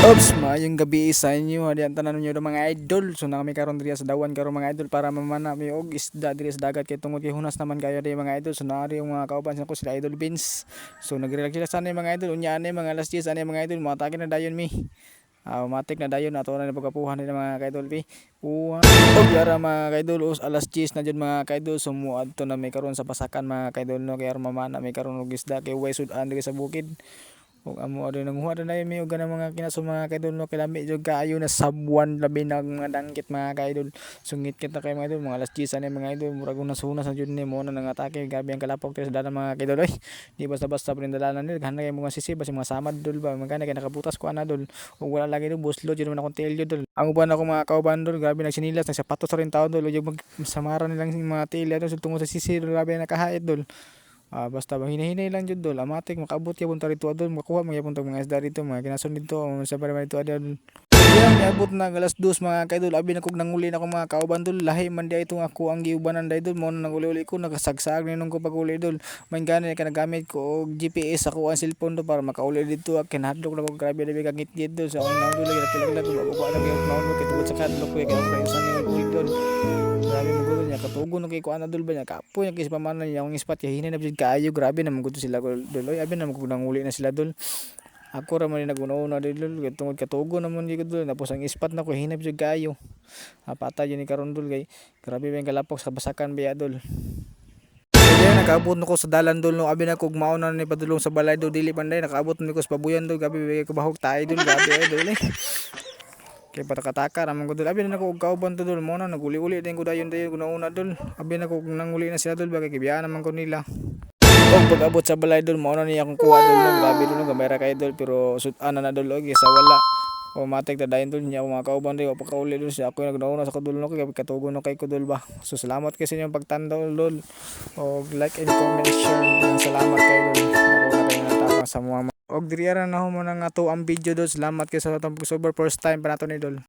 Ops, maayong gabi sa inyo. Hadian tanan ninyo do mga idol. So na kami karon diri sa dawan karon mga idol para mamana mi og isda diri sa dagat kay tungod kay hunas naman kayo diri mga idol. So naari yung mga kauban ko sila Idol Beans. So nagrelag sila sana mga idol. Unya ani mga alas 10 ani mga idol. Matake na dayon mi. Matik na dayon ato na pagkapuhan nila mga kaidol pi. Puha. Og yara mga kaidol alas 10 na jud mga kaidol. Sumuadto na may karon sa pasakan mga kaidol no kay mamana may karon og isda kay way sud-an diri sa bukid. Kung amo rin nanguha rin na yun yung mga kinaso mga kaidol no kilami jud kaayo na sabuan labi ng mga dangkit mga kaidol sungit kita kay mga idol mga alas 10 na mga idol murag una sunas na jud ni mo na nangatake gabi ang kalapok sa dalan mga kaidol ay di basta-basta pa rin dalanan nila gana kay mga sisi basi mga samad dol ba magana kay nakabutas ko ana dol ug wala lagi dol buslo jud man akong telyo dol ang uban ako mga kauban dol grabe nagsinilas nagsapatos ra rin taon dol ug magsamaran nilang mga telya dol tungod sa sisi dol grabe nakahait dol. Basta ba hinahinay lang jud dol amatik makaabot gyapon ta rito dol makuha man gyapon tag mga isda dito mga kinason dito sa para dito adol. Yan niabot na alas 2 mga kaidol abi na kog nanguli na ko mga kauban dol lahi man di itong ako ang giubanan dai dol mo na nanguli-uli ko nagasagsag ni nung ko paguli dol man gani ka nagamit ko og GPS ako ang cellphone do para makauli dito kinahadlok na ko grabe labi ka ngit dol sa akong nanguli lagi ko ko ana gyud maulo kay tungod sa kadlok ko kay ako sa ni uli dol. Grabe mo gulo niya katugon no kay ko ana dol ba niya kapoy niya kay pamanan niya ang ispat kay hinay na bid kaayo grabe na gusto sila dol oy abi na kog nanguli na sila dol. Ako ra man naguna-una dol kay tungod katugon naman gyud dol tapos ang ispat na ko hinay bid kaayo. Patay yun ni karon dol kay grabe ba yung kalapok sa basakan biya dol. Kaya nakaabot nako sa dalan dol no abi na kog mauna ni padulong sa balay dol dili panday nakaabot ni ko sa pabuyan dol gabi ko bahog tayo dol grabe dol eh. Kay patakataka naman ko dul abi na ko og kauban to dul mo na naguli-uli din ko dayon ko nauna dul abi na ko nanguli na sila dul bagay kibiyaan naman ko nila og pag-abot sa balay dul mo na niya akong kuha dul no grabe dul no gamay ra kay dul pero sud-an na dul og sa wala o matik ta dayon dul niya mga kauban dul o pagkauli dul siya ako nagnauna sa kadul no kay katugon no kay ko dul ba so salamat kay sa inyong pagtandaw dul og like and comment share salamat kay dul ako na kay natapang sa mga og diri ra na mo nang ato ang video dul salamat kay sa atong super first time pa nato ni dul.